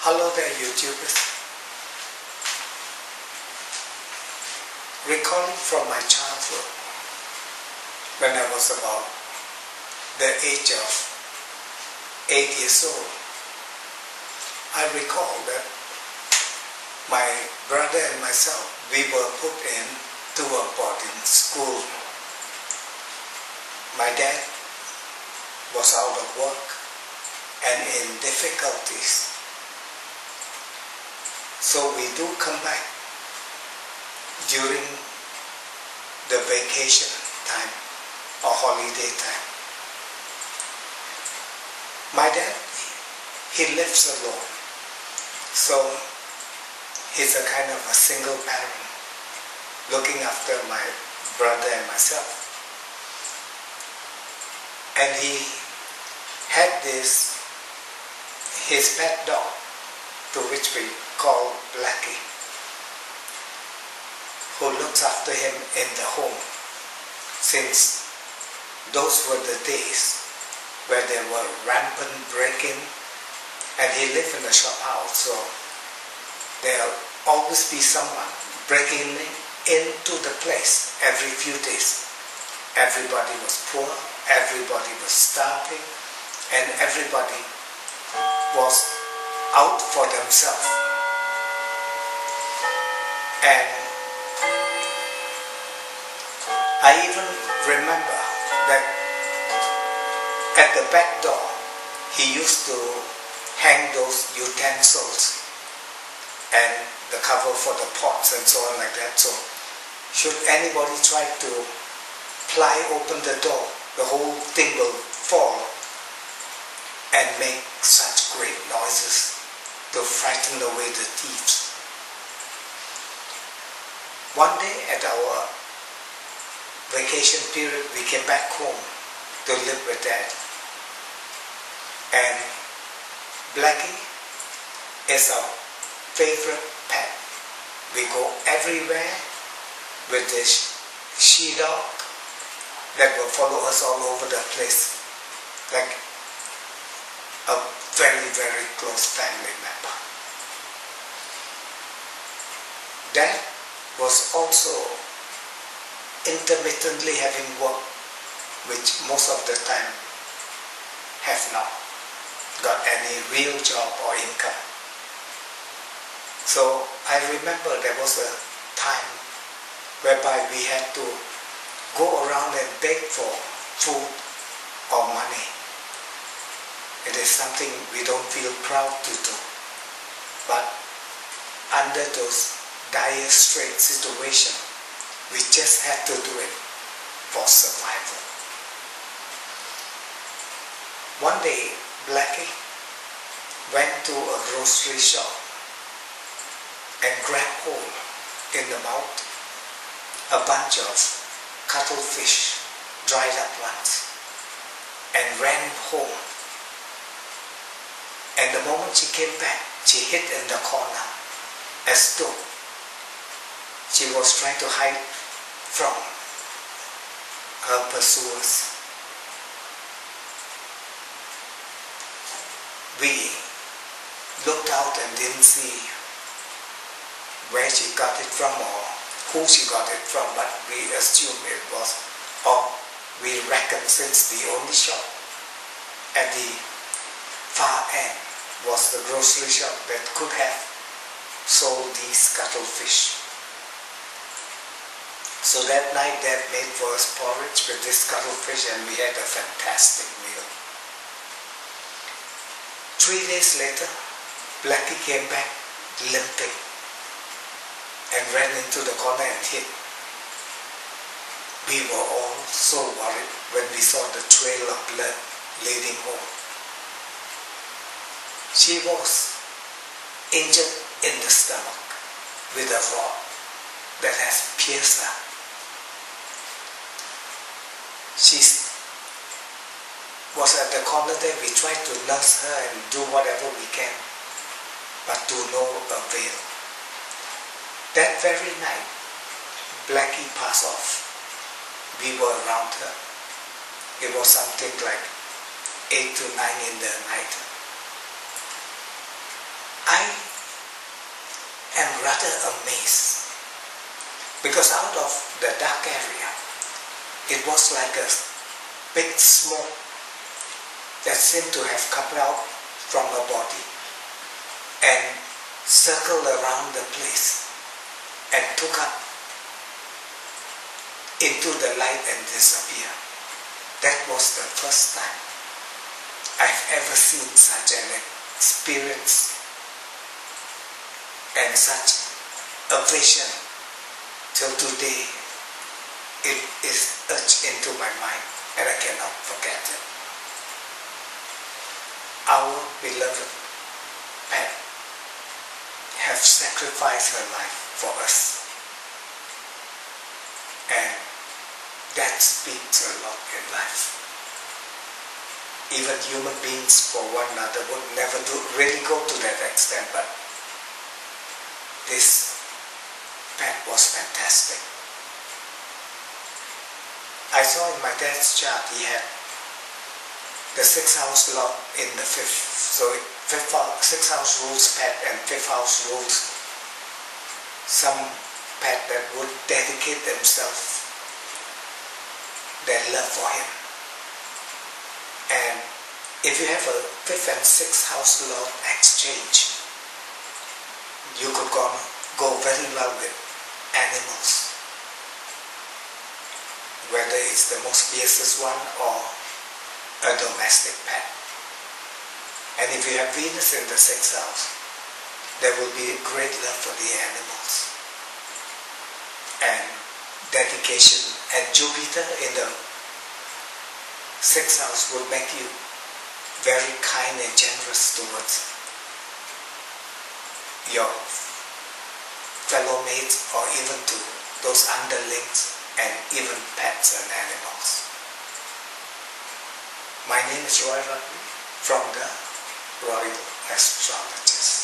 Hello there, YouTubers. Recalling from my childhood, when I was about the age of 8 years old, I recall that my brother and myself, we were put into a boarding school. My dad was out of work and in difficulties. So we do come back during the vacation time or holiday time. My dad, he lives alone. So he's a kind of a single parent looking after my brother and myself. And he had his pet dog, to which we call Blackie, who looks after him in the home, since those were the days where there were rampant break-in, and he lived in a shop house, so there'll always be someone breaking into the place every few days. Everybody was poor, everybody was starving, and everybody was out for themselves. And I even remember that at the back door, he used to hang those utensils and the cover for the pots and so on like that. So should anybody try to pry open the door, the whole thing will fall and make such great noises to frighten away the thieves. One day at our vacation period, we came back home to live with Dad. And Blackie is our favorite pet. We go everywhere with this she-dog that will follow us all over the place, like a very, very close family member. Dad was also intermittently having work, which most of the time have not got any real job or income. So I remember there was a time whereby we had to go around and beg for food or money. It is something we don't feel proud to do, but under those dire straight situations, we just had to do it for survival. One day, Blackie went to a grocery shop and grabbed hold in the mouth a bunch of cuttlefish, dried up ones, and ran home. And the moment she came back, she hid in the corner as though she was trying to hide from her pursuers. We looked out and didn't see where she got it from or who she got it from, but we assumed it was, or we reckoned, since the only shop at the far end was the grocery shop that could have sold these cuttlefish. So that night, Dad made for us porridge with this cuttlefish, and we had a fantastic meal. 3 days later, Blackie came back limping and ran into the corner and hid. We were all so worried when we saw the trail of blood leading home. She was injured in the stomach with a rod that has pierced her. She was at the corner there. We tried to nurse her and do whatever we can, but to no avail. That very night, Blackie passed off. We were around her. It was something like 8 to 9 in the night. I am rather amazed because out of the dark area, it was like a big smoke that seemed to have come out from her body and circled around the place and took up into the light and disappeared. That was the first time I've ever seen such an experience and such a vision. Till today, it is etched into my mind and I cannot forget it. Our beloved pet have sacrificed her life for us, and that speaks a lot in life. Even human beings for one another would never really go to that extent, but this pet was fantastic. I saw in my dad's chart he had the 6th house lot in the 5th. So 6th house rules pet and 5th house rules some pet that would dedicate themselves, their love for him. And if you have a 5th and 6th house lot exchange, you could go very well with animals, whether it's the most fiercest one or a domestic pet. And if you have Venus in the 6th house, there will be a great love for the animals and dedication. And Jupiter in the 6th house will make you very kind and generous towards your fellow mates or even to those underlings and even pets and animals. My name is Rugdee from the Royal Astrologers.